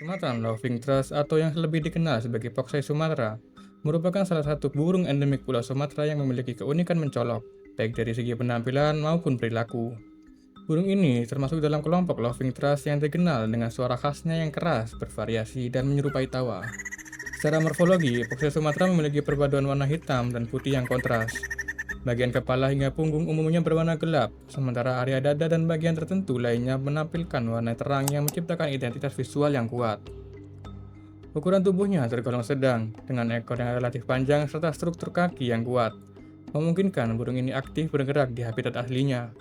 Sumatran Loving Thrush atau yang lebih dikenal sebagai Foxy Sumatra merupakan salah satu burung endemik Pulau Sumatera yang memiliki keunikan mencolok, baik dari segi penampilan maupun perilaku. Burung ini termasuk dalam kelompok Loving Thrush yang dikenal dengan suara khasnya yang keras, bervariasi, dan menyerupai tawa. Secara morfologi, Foxy Sumatra memiliki perpaduan warna hitam dan putih yang kontras. Bagian kepala hingga punggung umumnya berwarna gelap, sementara area dada dan bagian tertentu lainnya menampilkan warna terang yang menciptakan identitas visual yang kuat. Ukuran tubuhnya tergolong sedang, dengan ekor yang relatif panjang serta struktur kaki yang kuat, memungkinkan burung ini aktif bergerak di habitat aslinya.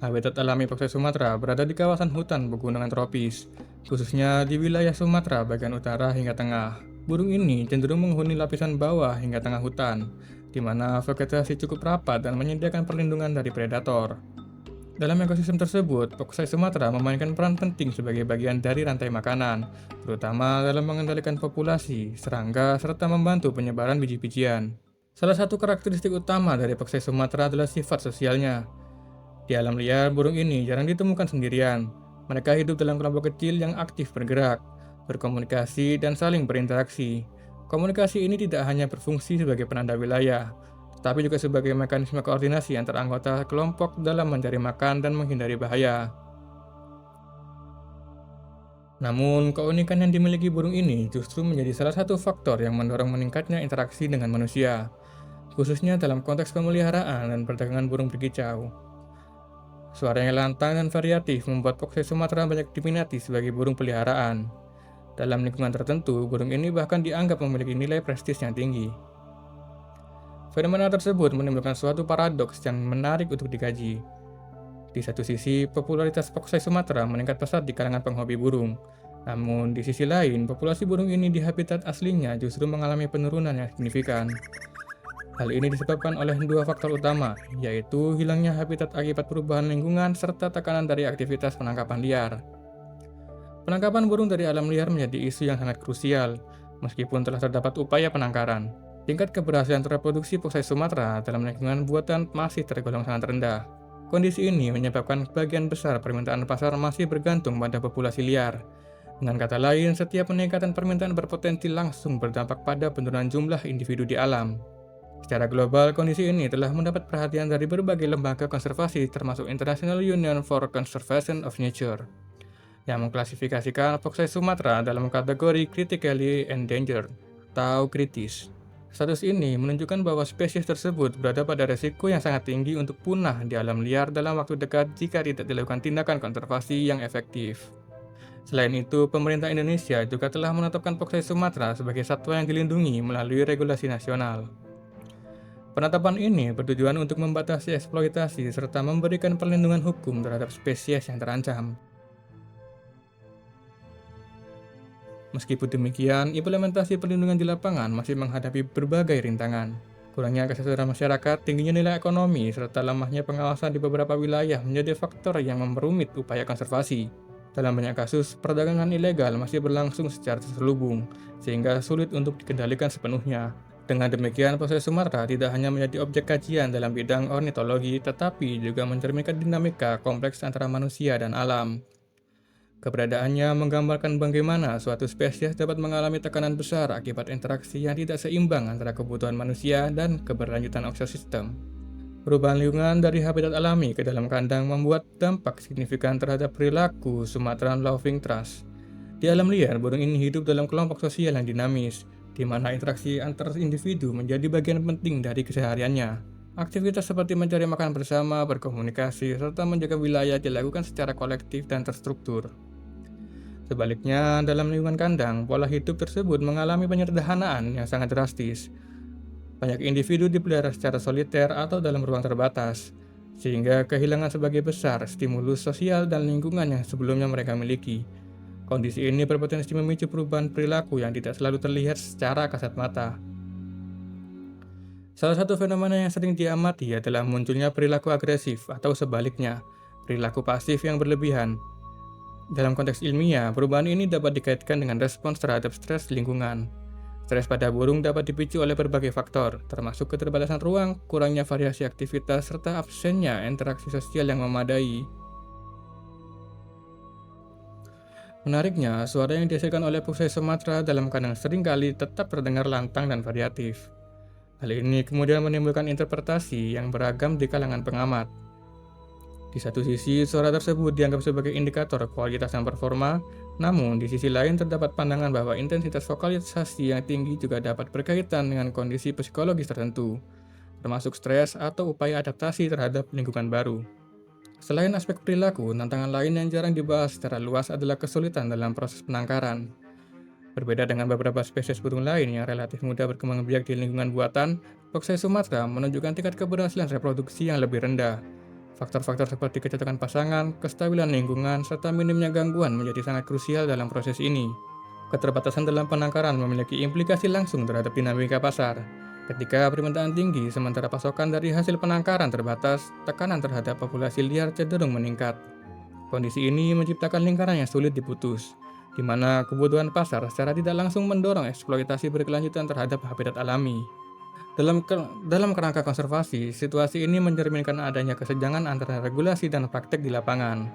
Habitat alami Foxy Sumatra berada di kawasan hutan pegunungan tropis, khususnya di wilayah Sumatera bagian utara hingga tengah. Burung ini cenderung menghuni lapisan bawah hingga tengah hutan, di mana vegetasi cukup rapat dan menyediakan perlindungan dari predator. Dalam ekosistem tersebut, Foxy Sumatra memainkan peran penting sebagai bagian dari rantai makanan, terutama dalam mengendalikan populasi, serangga, serta membantu penyebaran biji-bijian. Salah satu karakteristik utama dari Foxy Sumatra adalah sifat sosialnya. Di alam liar, burung ini jarang ditemukan sendirian. Mereka hidup dalam kelompok kecil yang aktif bergerak, berkomunikasi, dan saling berinteraksi. Komunikasi ini tidak hanya berfungsi sebagai penanda wilayah, tetapi juga sebagai mekanisme koordinasi antar anggota kelompok dalam mencari makan dan menghindari bahaya. Namun, keunikan yang dimiliki burung ini justru menjadi salah satu faktor yang mendorong meningkatnya interaksi dengan manusia, khususnya dalam konteks pemeliharaan dan perdagangan burung berkicau. Suaranya lantang dan variatif membuat Foxy Sumatra banyak diminati sebagai burung peliharaan. Dalam lingkungan tertentu, burung ini bahkan dianggap memiliki nilai prestis yang tinggi. Fenomena tersebut menimbulkan suatu paradoks yang menarik untuk dikaji. Di satu sisi, popularitas Foxy Sumatra meningkat pesat di kalangan penghobi burung. Namun, di sisi lain, populasi burung ini di habitat aslinya justru mengalami penurunan yang signifikan. Hal ini disebabkan oleh dua faktor utama, yaitu hilangnya habitat akibat perubahan lingkungan serta tekanan dari aktivitas penangkapan liar. Penangkapan burung dari alam liar menjadi isu yang sangat krusial, meskipun telah terdapat upaya penangkaran. Tingkat keberhasilan reproduksi Foxy Sumatra dalam lingkungan buatan masih tergolong sangat rendah. Kondisi ini menyebabkan bagian besar permintaan pasar masih bergantung pada populasi liar. Dengan kata lain, setiap peningkatan permintaan berpotensi langsung berdampak pada penurunan jumlah individu di alam. Secara global, kondisi ini telah mendapat perhatian dari berbagai lembaga konservasi termasuk International Union for Conservation of Nature, yang mengklasifikasikan Foxy Sumatra dalam kategori Critically Endangered atau kritis. Status ini menunjukkan bahwa spesies tersebut berada pada resiko yang sangat tinggi untuk punah di alam liar dalam waktu dekat jika tidak dilakukan tindakan konservasi yang efektif. Selain itu, pemerintah Indonesia juga telah menetapkan Foxy Sumatra sebagai satwa yang dilindungi melalui regulasi nasional. Penetapan ini bertujuan untuk membatasi eksploitasi serta memberikan perlindungan hukum terhadap spesies yang terancam. Meskipun demikian, implementasi perlindungan di lapangan masih menghadapi berbagai rintangan. Kurangnya kesadaran masyarakat, tingginya nilai ekonomi, serta lemahnya pengawasan di beberapa wilayah menjadi faktor yang memperumit upaya konservasi. Dalam banyak kasus, perdagangan ilegal masih berlangsung secara terselubung, sehingga sulit untuk dikendalikan sepenuhnya. Dengan demikian, Foxy Sumatra tidak hanya menjadi objek kajian dalam bidang ornitologi, tetapi juga mencerminkan dinamika kompleks antara manusia dan alam. Keberadaannya menggambarkan bagaimana suatu spesies dapat mengalami tekanan besar akibat interaksi yang tidak seimbang antara kebutuhan manusia dan keberlanjutan ekosistem. Perubahan lingkungan dari habitat alami ke dalam kandang membuat dampak signifikan terhadap perilaku Sumatran Loving Thrush. Di alam liar, burung ini hidup dalam kelompok sosial yang dinamis, di mana interaksi antar individu menjadi bagian penting dari kesehariannya. Aktivitas seperti mencari makan bersama, berkomunikasi, serta menjaga wilayah dilakukan secara kolektif dan terstruktur. Sebaliknya, dalam lingkungan kandang, pola hidup tersebut mengalami penyederhanaan yang sangat drastis. Banyak individu dipelihara secara soliter atau dalam ruang terbatas, sehingga kehilangan sebagai besar stimulus sosial dan lingkungan yang sebelumnya mereka miliki. Kondisi ini berpotensi memicu perubahan perilaku yang tidak selalu terlihat secara kasat mata. Salah satu fenomena yang sering diamati adalah munculnya perilaku agresif atau sebaliknya, perilaku pasif yang berlebihan. Dalam konteks ilmiah, perubahan ini dapat dikaitkan dengan respons terhadap stres lingkungan. Stres pada burung dapat dipicu oleh berbagai faktor, termasuk keterbatasan ruang, kurangnya variasi aktivitas, serta absennya interaksi sosial yang memadai. Menariknya, suara yang dihasilkan oleh pusat Sumatera dalam kandang seringkali tetap terdengar lantang dan variatif. Hal ini kemudian menimbulkan interpretasi yang beragam di kalangan pengamat. Di satu sisi, suara tersebut dianggap sebagai indikator kualitas dan performa, namun di sisi lain terdapat pandangan bahwa intensitas vokalisasi yang tinggi juga dapat berkaitan dengan kondisi psikologis tertentu, termasuk stres atau upaya adaptasi terhadap lingkungan baru. Selain aspek perilaku, tantangan lain yang jarang dibahas secara luas adalah kesulitan dalam proses penangkaran. Berbeda dengan beberapa spesies burung lain yang relatif mudah berkembang biak di lingkungan buatan, foxes Sumatera menunjukkan tingkat keberhasilan reproduksi yang lebih rendah. Faktor-faktor seperti kecocokan pasangan, kestabilan lingkungan, serta minimnya gangguan menjadi sangat krusial dalam proses ini. Keterbatasan dalam penangkaran memiliki implikasi langsung terhadap dinamika pasar. Ketika permintaan tinggi sementara pasokan dari hasil penangkaran terbatas, tekanan terhadap populasi liar cenderung meningkat. Kondisi ini menciptakan lingkaran yang sulit diputus, di mana kebutuhan pasar secara tidak langsung mendorong eksploitasi berkelanjutan terhadap habitat alami. Dalam kerangka konservasi, situasi ini mencerminkan adanya kesenjangan antara regulasi dan praktek di lapangan.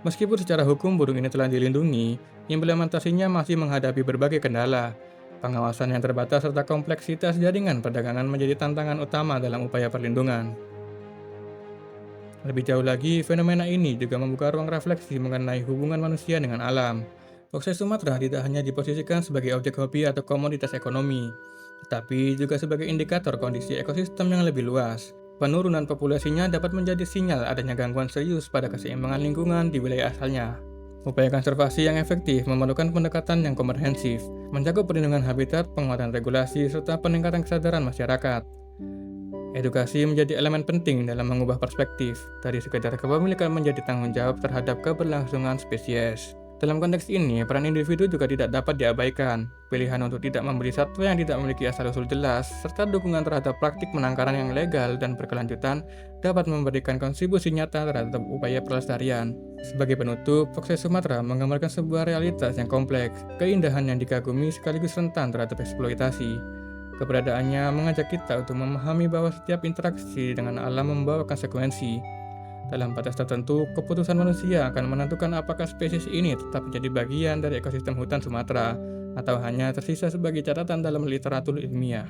Meskipun secara hukum burung ini telah dilindungi, implementasinya masih menghadapi berbagai kendala. Pengawasan yang terbatas serta kompleksitas jaringan perdagangan menjadi tantangan utama dalam upaya perlindungan. Lebih jauh lagi, fenomena ini juga membuka ruang refleksi mengenai hubungan manusia dengan alam. Foxes Sumatera tidak hanya diposisikan sebagai objek hobi atau komoditas ekonomi, tetapi juga sebagai indikator kondisi ekosistem yang lebih luas. Penurunan populasinya dapat menjadi sinyal adanya gangguan serius pada keseimbangan lingkungan di wilayah asalnya. Upaya konservasi yang efektif memerlukan pendekatan yang komprehensif, mencakup perlindungan habitat, penguatan regulasi, serta peningkatan kesadaran masyarakat. Edukasi menjadi elemen penting dalam mengubah perspektif dari sekedar kepemilikan menjadi tanggung jawab terhadap keberlangsungan spesies. Dalam konteks ini, peran individu juga tidak dapat diabaikan. Pilihan untuk tidak membeli satwa yang tidak memiliki asal-usul jelas, serta dukungan terhadap praktik penangkaran yang legal dan berkelanjutan dapat memberikan kontribusi nyata terhadap upaya pelestarian. Sebagai penutup, Foxes Sumatera menggambarkan sebuah realitas yang kompleks, keindahan yang dikagumi sekaligus rentan terhadap eksploitasi. Keberadaannya mengajak kita untuk memahami bahwa setiap interaksi dengan alam membawa konsekuensi. Dalam batas tertentu, keputusan manusia akan menentukan apakah spesies ini tetap menjadi bagian dari ekosistem hutan Sumatera atau hanya tersisa sebagai catatan dalam literatur ilmiah.